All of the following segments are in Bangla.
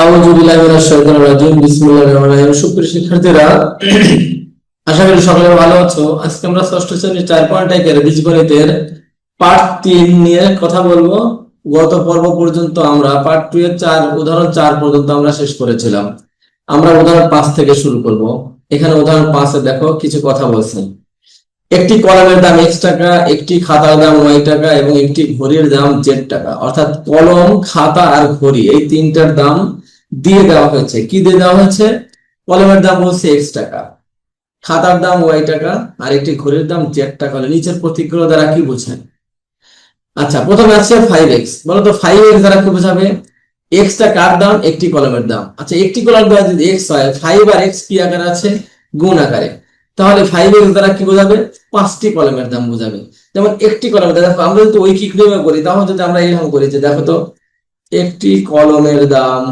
আউযু বিল্লাহি মিনাশ শাইতানির রাজিম বিসমিল্লাহির রহমানির রহিম। সুপ্রিয় শিক্ষার্থীরা, আশা করি সকলে ভালো আছো। আজকে আমরা ষষ্ঠ শ্রেণীর 4.1 এর বীজগণিতের পার্ট 3 নিয়ে কথা বলবো। গত পর্ব পর্যন্ত আমরা পার্ট 2 এর উদাহরণ 4 পর্যন্ত আমরা শেষ করেছিলাম। আমরা উদাহরণ 5 থেকে শুরু করব। এখানে উদাহরণ 5 এ দেখো কিছু কথা বলছেন। একটি কলমের দাম x টাকা, একটি খাতার দাম y টাকা এবং একটি ঘড়ির দাম z টাকা। অর্থাৎ কলম, খাতা আর ঘড়ি এই তিনটার দাম দিয়ে দেওয়া হয়েছে। কি দিয়ে দেওয়া হয়েছে? কলমের দাম বলছে x টাকা, খাতার দাম y টাকা আর একটি ঘড়ির দাম z টাকা। হলে নিচের প্রতীকগুলো দ্বারা কি বোঝায়? আচ্ছা, প্রথমে আছে 5x। বলো তো 5x দ্বারা কি বোঝাবে? x টা কার দাম? একটি কলমের দাম। আচ্ছা, একটি কলমের দাম যদি x হয়, 5 আর x কি আকারে আছে? গুণ আকারে। তাহলে 5x দ্বারা কি বোঝাবে? 5টি কলমের দাম বোঝাবে। যেমন একটি কলমের দাম, দেখো আমরা যদি ঐকিক নিয়মে করি তাহলে যদি আমরা এরকম করি যে দেখো তো, একটি কলমের দাম,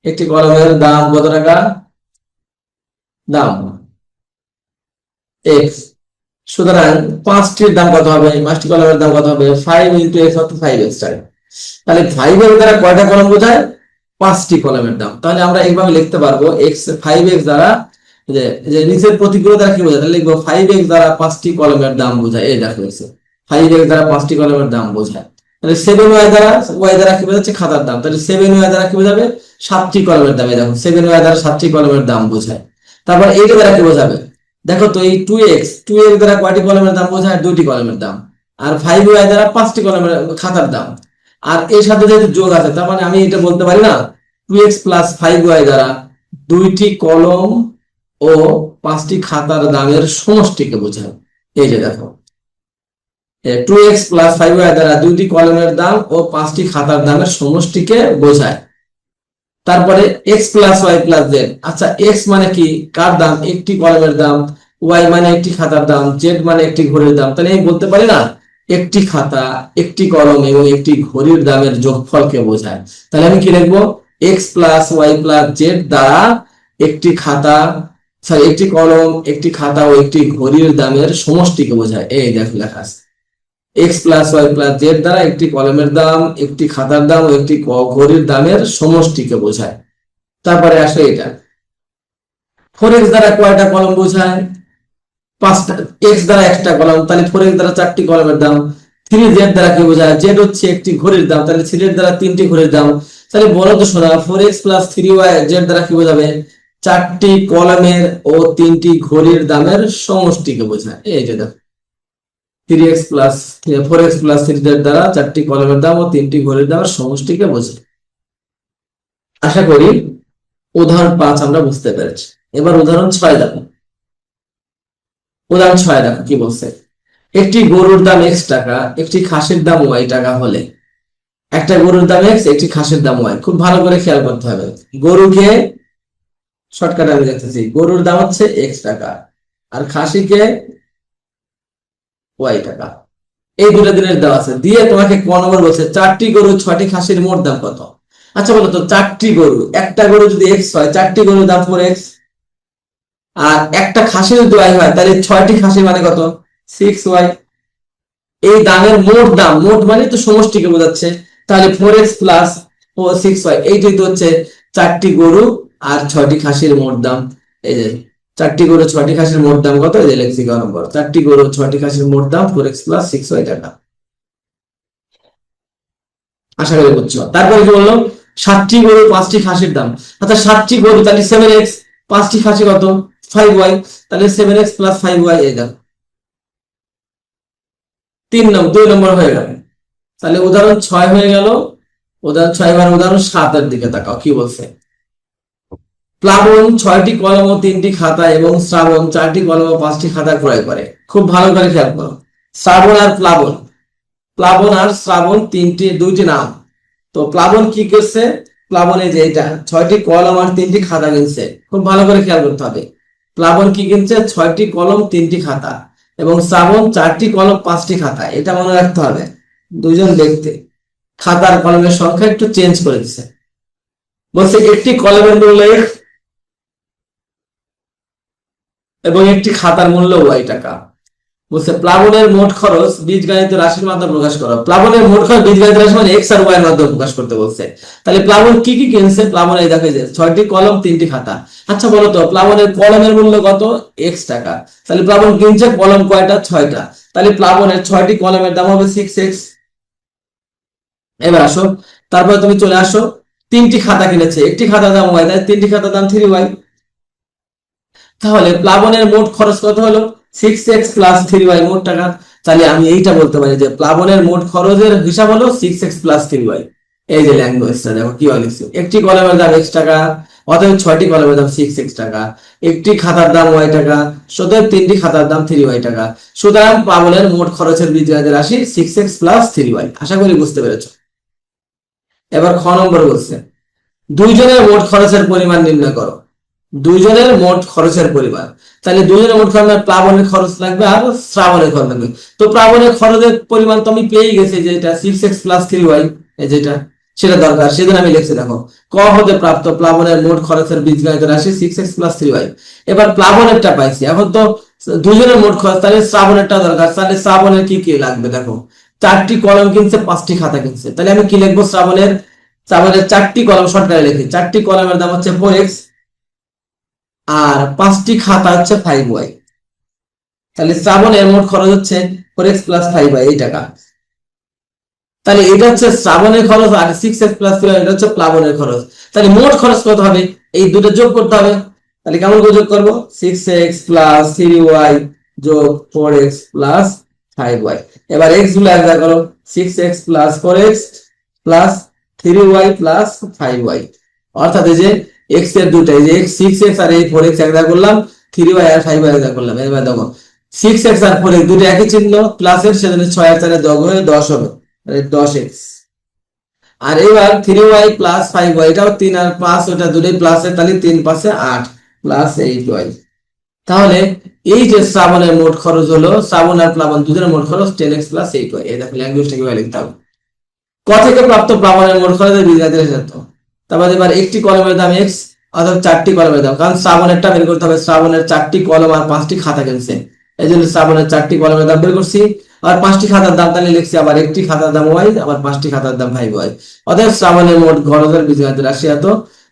একটি কলমের দাম কত টাকা? দাম x। সুতরাং 5টির দাম কত হবে? 5টি কলমের দাম কত হবে? 5 ইন্টু x অর্থাৎ 5x টাকা। তাহলে 5x দ্বারা কয়টা কলম বোঝায়? 5টি কলমের দাম। তাহলে আমরা এইভাবে লিখতে পারবো x 5x দ্বারা যে যে নিচের প্রতীকগুলো দ্বারা কি বোঝায়? তাহলে লিখবো 5x দ্বারা 5টি কলমের দাম বোঝায়। এই দেখো, 5x দ্বারা 5টি কলমের দাম বোঝায়। তাহলে 7y দ্বারা কি বোঝাচ্ছে? খাতার দাম। তাহলে 7y দ্বারা কি বোঝাবে? 7টি কলমের দাম। এই দেখো 7y দ্বারা 7টি কলমের দাম বোঝায়। তারপর এইটা দ্বারা কি বোঝাবে? দেখো তো, এই 2x দ্বারা কয়টি কলমের দাম বোঝায়? 2টি কলমের দাম। আর 5y দ্বারা 5টি কলমের খাতার দাম। আর এর সাথে যেহেতু যোগ আছে, তার মানে আমি এটা বলতে পারি না 2x প্লাস 5y দ্বারা 2টি কলম ও 5টি খাতার দামের সমষ্টিকে বোঝায়। এই যে দেখো, 2x প্লাস 5y দ্বারা 2টি কলমের দাম ও 5টি খাতার দামের সমষ্টিকে বোঝায়। তারপরে x plus y plus z। আচ্ছা, x মানে কি? কার দাম? একটি কলমের দাম। y মানে একটি খাতার দাম। z মানে একটি ঘড়ির দাম। তাহলে আমি বলতে পারি না একটি খাতা, একটি কলম এবং একটি ঘড়ির দামের যোগফলকে বোঝায়। তাহলে আমি কি লিখবো? x plus y plus z দ্বারা একটি খাতা, একটি কলম, একটি খাতা ও একটি ঘড়ির দামের সমষ্টিকে বোঝায়। এই দেখো লেখা আছে, x plus y plus z দ্বারা একটি কলমের দাম, একটি খাতার দাম ও একটি ঘড়ির দামের সমষ্টিকে বোঝায়। তারপরে আসে এটা 4x দ্বারা কয়টা কলম বোঝায়? 5টা। x দ্বারা একটা কলম, তাহলে 4x দ্বারা 4টি কলমের দাম। 3z দ্বারা কি বোঝায়? z হচ্ছে একটি ঘড়ির দাম, তাহলে 3z দ্বারা 3টি ঘড়ির দাম। তাহলে বলো তো শোনা, 4x প্লাস 3y z দ্বারা কি বোঝাবে? 4টি কলমের ও 3টি ঘড়ির দামের সমষ্টিকে বোঝায়। এই যে দেখো, 3x plus 4x plus 3z দ্বারা 4টি কলমের দাম ও 3টি ঘড়ির দামের সমষ্টিকে বোঝায়। আশা করি উদাহরণ 5 আমরা বুঝতে পেরেছি। এবার উদাহরণ 6 দেখো। উদাহরণ 6 দেখো কি বলছে? একটি গরুর দাম x টাকা, একটি খাসির দাম y টাকা হলে, একটা গরুর দাম x, একটি খাসির দাম y। খুব ভালো করে খেয়াল করতে হবে। গরুকে শর্টকাট আমি দেখতেছি, গরুর দাম হচ্ছে x টাকা আর খাসিকে y টাকা। এই দুটো দিনের দেওয়া আছে, দিয়ে তোমাকে ক নম্বর বলছে 4টি গরু 6টি খাসির মোট দাম কত? আচ্ছা বলো তো, 4টি গরু, একটা গরু যদি x হয়, 4টি গরুর দাম 4x। আর একটা খাসি যদি y হয়, তাহলে 6টি খাসি মানে কত? 6y। এই দামের মোট দাম, মোট মানে তো সমষ্টিকে বোঝাচ্ছে। তাহলে 4x প্লাস 6y, এইটাই তো হচ্ছে 4টি গরু আর 6টি খাসির মোট দাম। এই যে 4টি গরু 6টি খাসির মোট দাম কত? এই যে লেখছি ক নম্বর, 4টি গরু 6টি খাসির মোট দাম 4x প্লাস 6y টাকা। আশা করি বুঝছো। তারপরে কি বললো? 7টি গরু 5টি খাসির দাম। অর্থাৎ 7টি গরু, তাহলে 7x, 5টি খাসি কত? 5y। তাহলে 7x প্লাস 5y। এই দাম 2 নম্বর হয়ে গেল। তাহলে উদাহরণ 6 হয়ে গেল। উদাহরণ 6। এবার উদাহরণ 7 এর দিকে তাকাও, কি বলছে? প্লাবন 6টি কলম ও 3টি খাতা এবং শ্রাবণ 4টি কলম ও 5টি খাতা ক্রয় করে। খুব ভালো করে খেয়াল করো, শ্রাবণ আর প্লাবন, প্লাবন আর শ্রাবণ দুইটি নাম। তো প্লাবন কি করছে? প্লাবনে যে এটা 6টি কলম আর 3টি খাতা কিনছে। খুব ভালো করে খেয়াল করতে হবে, প্লাবন কি কিনছে? 6টি কলম 3টি খাতা, এবং শ্রাবণ 4টি কলম 5টি খাতা। এটা মনে রাখতে হবে। দুইজন ব্যক্তি, খাতার কলমের সংখ্যা একটু চেঞ্জ করে দিচ্ছে। বলছে একটি কলমের মূল্য x এবং একটি খাতার মূল্য y টাকা। বলছে প্লাবনের মোট খরচ বীজগণিত রাশির মাধ্যমে প্রকাশ করো। প্লাবনের মোট খরচ বীজগণিত রাশি মানে এক্স আর ওয়াই এর মাধ্যমে প্রকাশ করতে বলছে। তাহলে প্লাবন কি কি কিনছে? প্লাবন এই দেখো যে 6টি কলম 3টি খাতা। আচ্ছা বলো তো প্লাবনের কলমের মূল্য কত? এক্স টাকা। তাহলে প্লাবন কিনছে কলম কয়টা? 6টা। তাহলে প্লাবনের 6টি কলমের দাম হবে 6x। এবার আসো, তারপরে তুমি চলে আসো, 3টি খাতা কিনেছে, একটি খাতার দাম y, তাই 3টি খাতার দাম 3y। তাহলে প্লাবনের মোট খরচ কত হলো? 6x প্লাস 3y মোট টাকা। তাহলে আমি এইটা বলতে পারি যে প্লাবনের মোট খরচের হিসাব হলো 6x প্লাস 3y। এই যে ল্যাঙ্গুয়েজটা দেখো কি লিখছি, একটি কলমের দাম x টাকা, অতএব 6টি কলমের দাম 6x টাকা, একটি খাতার দাম y টাকা, সুতরাং 3টি খাতার দাম 3y টাকা। সুতরাং প্লাবনের মোট খরচের বীজগণিত রাশি 6x প্লাস 3y। আশা করি বুঝতে পেরেছো। এবার খ নম্বর বলছে দুইজনের মোট খরচের পরিমাণ নির্ণয় করো। দুইজনের মোট খরচের পরিমাণ, তাহলে দুইজনের মোট খরচ প্লাবনের খরচ লাগবে আর শ্রাবণের খরচ লাগবে। তো প্লাবনের খরচের পরিমাণ তো আমি পেয়ে গেছি যে এটা 6x প্লাস 3y, এই যেটা সেটা দরকার, সেদিন আমি লিখছি দেখো ক হতে প্রাপ্ত প্লাবনের মোট খরচের বীজগণিত রাশি 6x প্লাস 3y। এবার প্লাবনেরটা পাইছি, এখন তো দুইজনের মোট খরচ, তাহলে শ্রাবণেরটা দরকার। তাহলে শ্রাবণের কি কি লাগবে দেখো, 4টি কলম কিনছে, 5টি খাতা কিনছে। তাহলে আমি কি লিখবো? শ্রাবণের 4টি কলম শর্টকাটে লিখি, 4টি কলমের দাম হচ্ছে 4x আর 5টি খাতা হচ্ছে 5y। তাহলে শ্রাবণের মোট খরচ হচ্ছে 4x প্লাস 5y এই টাকা। তাহলে এটা হচ্ছে শ্রাবণের খরচ আর 6x প্লাস 3y এটা হচ্ছে প্লাবনের খরচ। তাহলে মোট খরচ কত হবে? এই দুটো যোগ করতে হবে। তাহলে কেমন করে যোগ করবো? 6x প্লাস 3y যোগ 4x প্লাস 5y। এবার x গুলো এক জায়গায় করো, 6x plus 4x plus 3y plus 5y। অর্থাৎ এই যে x এর দুটাই, যে 6x আর এই 4x এক জায়গায় করলাম, 3y আর 5y এক জায়গায় করলাম। এবার দেখো 6x আর 4x দুটো একই চিহ্ন, প্লাসের, সেজন্য 6 আর 4 যোগ হয়ে 10 হবে, 10x। আর এবার 3y প্লাস 5y, এটাও 3 আর 5 ওটা দুটোই প্লাসের, তাহলে 3 5 8 প্লাস 8y। তাহলে এই যে শ্রাবণের মোট খরচ হলো, শ্রাবণ আর প্লাবন দুজনের মোট খরচ 10x প্লাস 8y। এই দেখো ল্যাঙ্গুয়েজটা কিভাবে লিখতে হবে। ক থেকে প্রাপ্ত প্লাবনের মোট খরচের বীজগণিত রাশি। তারপর এবার একটি কলমের দাম x, অর্থাৎ 4টি কলমের দাম, কারণ শ্রাবণেরটা বের করতে হবে। শ্রাবণের 4টি কলম আর 5টি খাতা কিনছে, এই জন্য শ্রাবণের 4টি কলমের দাম বের করছি। আর 5টি খাতার দাম তাহলে লিখছি, আবার একটি খাতার দাম y, আবার 5টি খাতার দাম 5y। অতএব শ্রাবণের মোট খরচের বীজগণিত রাশি এত।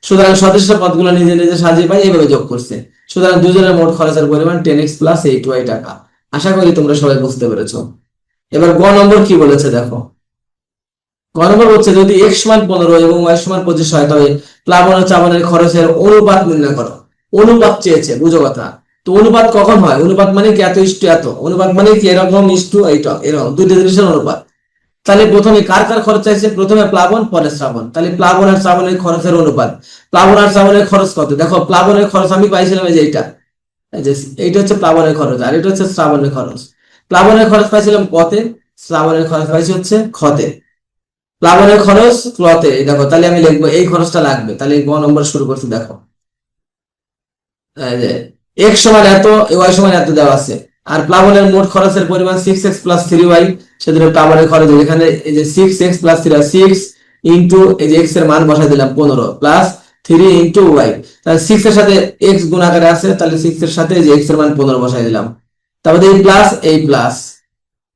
সুতরাং সদস্য পদগুলো নিজে নিজে সাজিয়ে পাই, এইভাবে যোগ করছে। সুতরাং দুজনের মোট খরচের পরিমাণ 10x প্লাস 8y টাকা। আশা করি তোমরা সবাই বুঝতে পেরেছো। এবার গ নম্বর কি বলেছে দেখো, গ নম্বর হচ্ছে যদি x সমান 15 এবং y সমান 25 হয় তবে প্লাবন ও চাবনের খরচের অনুপাত নির্ণয় করো। অনুপাত চেয়েছে, বুঝো কথা। তো অনুপাত কখন হয়? অনুপাত মানে কি এত ইস্টু এত, অনুপাত মানে কি এরকম ইস্টু এইটা, এরকম দুইটা জিনিসের অনুপাত। তাহলে প্রথমে কার কার খরচ চাইছে? প্রথমে প্লাবন পরে শ্রাবণ। তাহলে প্লাবন আর শ্রাবণের খরচের অনুপাত, প্লাবন আর শ্রাবণের খরচ কত? দেখো প্লাবনের খরচ আমি পাইছিলাম এই যে এইটা, এই যে এইটা হচ্ছে প্লাবনের খরচ আর এটা হচ্ছে শ্রাবণের খরচ। প্লাবনের খরচ পাইছিলাম কতে, শ্রাবণের খরচ পাইছি হচ্ছে খতে। প্লাবনের খরচ ক্লতে, দেখো তাহলে আমি লিখবো এই খরচটা লাগবে। তাহলে গ নম্বর শুরু করছি দেখো, এই যে x সমান এত, y সমান এত দেওয়া আছে, আর প্লাবনের মোট খরচের পরিমাণ 6x প্লাস 3y। সেজন্য প্লাবনের খরচ এখানে এই যে 6x প্লাস 3y, 6 ইনটু এই যে x এর মান বসাই দিলাম 15 প্লাস 3 ইনটু y। তাহলে 6 এর সাথে x গুণ আকারে আছে, তাহলে 6 এর সাথে এই যে x এর মান 15 বসাই দিলাম। তারপরে এই প্লাস এই প্লাস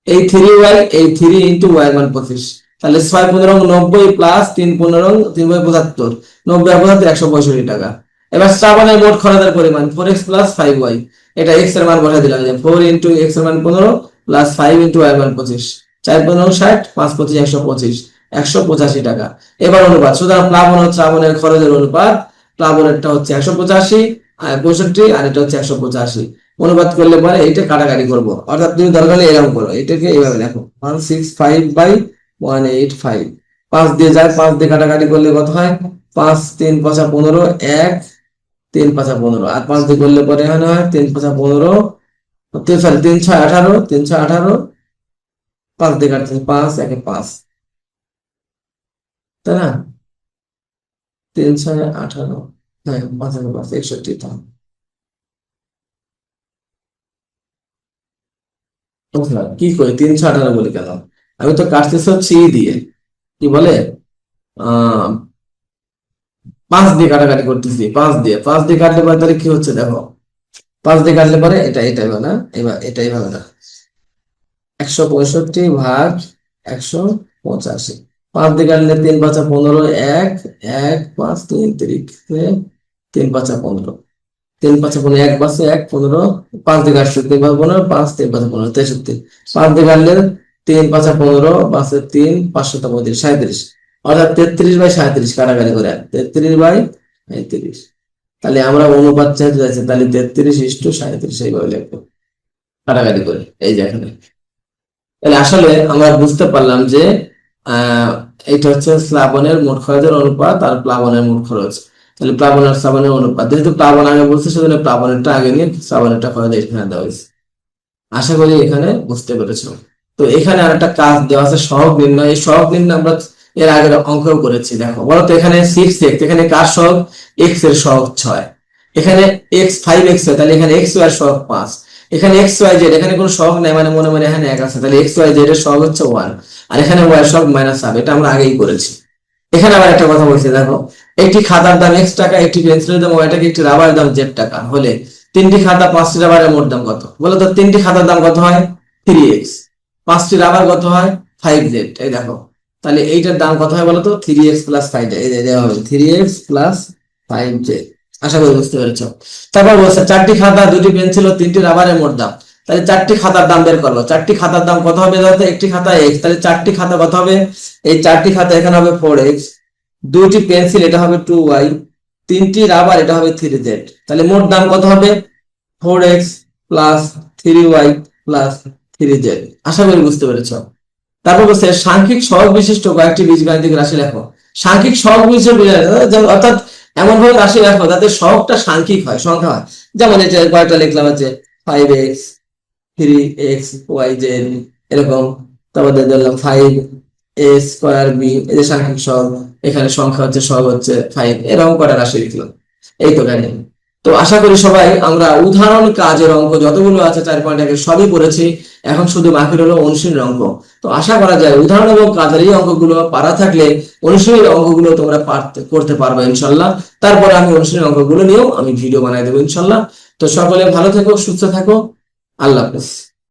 এই 3y, এই 3 ইনটু y এর মান 25। তাহলে 6 15 90 প্লাস 3 15 3 75, 90 আর 75 165 টাকা। এবার শ্রাবণের মোট খরচের পরিমাণ 4x প্লাস 5y। এটা x এর মান বসাই দিলাম, যে 4 ইনটু x এর মান 15 প্লাস 5 ইনটু y এর মান 25, 4 15 60, 5 25 125, 185 টাকা। এবার অনুপাত, সুতরাং প্লাবন ও শ্রাবণের খরচের অনুপাত, প্লাবনেরটা হচ্ছে 185 আর 65 আর এটা হচ্ছে 185। অনুপাত করলে পরে এইটা কাটাকাটি করবো, অর্থাৎ তুমি দরকার হলে এরকম করো, এটাকে এইভাবে দেখো 165 বাই 185, 5 দিয়ে যায়, 5 দিয়ে কাটাকাটি করলে কত হয়? 5 3 5 15, 1 3 5 15, আর 5 দিয়ে করলে পরে এখানে হয় 3 5 15, 3 3 6 18, 3 6 18, 5 দিয়ে কাটছে 5 1 5, তাই না? 3 6 18, হ্যাঁ 5 1 5 61। তো কি করি 3 6 18 বলি কেন? আমি তো কাটতেছি হচ্ছে ই দিয়ে, কি বলে, আহ 5 দিয়ে কাটাকাটি করতেছি, 5 দিয়ে কাটলে পরে তাহলে কি হচ্ছে দেখো, 5 দিয়ে কাটলে পরে এটা এটাই হবে না, এবার এটাই হবে না, 165/185, 5 দিকে আনলে 3 5 15, 1 1 5 3 3 3 5 15, 3 5 15, 1 5 1 15, 5 দিকে আসছে 3 5 15, 5 3 5 15 63, 5 দিকে আনলে 3 5 15, 5 3 5 7 35 37, অর্থাৎ 33/37 কাটাকাটি করে 33/37। তাহলে আমরা অনুপাত চাইতে যাচ্ছি, তাহলে 33:37 এইভাবে লিখবো কাটাকাটি করে, এই যে এখানে। তাহলে আসলে আমরা বুঝতে পারলাম যে আহ এটা হচ্ছে প্লাবনের মোট খরচের অনুপাত আর প্লাবনের মোট খরচ। তাহলে প্লাবন আর শ্রাবণের অনুপাত, যেহেতু প্লাবন আগে বলছে সেজন্য প্লাবনেরটা আগে নিয়ে শ্রাবণেরটা খরচ এখানে দেওয়া হয়েছে। আশা করি এখানে বুঝতে পেরেছো। তো এখানে আরেকটা কাজ দেওয়া আছে সহগ নির্ণয়। এই সহগ নির্ণয় আমরা এর আগের অঙ্কেও করেছি। দেখো বলতো এখানে 6x, এখানে কার সহগ? x এর সহগ 6, এখানে x 5x হয়, তাহলে এখানে x y এর সহগ 5, এখানে x y z, এখানে কোনো সহগ নাই মানে মনে মনে এখানে 1 আছে, তাহলে x y z এর সহগ হচ্ছে 1, আর এখানে y এর সহগ -1, এটা আমরা আগেই করেছি। এখানে আবার একটা কথা বলছি, দেখো একটি খাতার দাম x টাকা, একটি পেন্সিলের দাম y টাকা, একটি রাবারের দাম z টাকা হলে 3টি খাতা 5টি রাবারের মোট দাম কত? বলো তো 3টি খাতার দাম কত হয়? 3x, 5টি রাবার কত হয়? 5z। এই দেখো তাহলে এইটার দাম কত হয় বলো তো? 3x + 5, এই যে দেওয়া হবে 3x + 5z। আশা করি বুঝতে পেরেছো। তারপর বলছে 4টি খাতা, 2টি পেন্সিল ও 3টি রাবারের মোট দাম। তাহলে 4টি খাতার দাম বের করবো। 4টি খাতার দাম কত হবে? ধরো একটি খাতা x, তাহলে 4টি খাতা কত হবে? এই 4টি খাতা এখানে হবে 4x, 2টি পেন্সিল এটা হবে 2y, 3টি রাবার এটা হবে 3z। তাহলে মোট দাম কত হবে? 4x + 3y + 3z। আশা করি বুঝতে পেরেছো। তারপর বলছে সাংখ্যিক সহগ বিশিষ্ট কয়েকটি বীজগাণিতিক রাশি লেখো। সাংখ্যিক সহগ বিশিষ্ট অর্থাৎ এমন ভাবে রাশি লেখো যাতে সহগটা সাংখ্যিক হয়, সংখ্যা হয়। যেমন এটা কয়টা লিখলাম আছে 5x 3x yz এরকম। তারপর ধরলাম 5a² b, এই যে সাংখ্যিক সহগ, এখানে সংখ্যা হচ্ছে সহগ হচ্ছে 5, এরকম কয়টা রাশি লিখলাম। এই তো কাহিনী। তো আশা করি সবাই আমরা উদাহরণ কাজের অঙ্ক যতগুলো আছে 4.1 সবই পড়েছি। এখন শুধু বাকি হলো অনুশীলনের অঙ্ক। তো আশা করা যায় উদাহরণ এবং কাজের এই অঙ্কগুলো পারা থাকলে অনুশীলনের অঙ্কগুলো তোমরা করতে পারবে ইনশাল্লাহ। তারপরে আমি অনুশীলনের অঙ্কগুলো নিয়েও আমি ভিডিও বানাই দেবো ইনশাল্লাহ। তো সকলে ভালো থেকো, সুস্থ থাকো, আল্লাহ হাফেজ।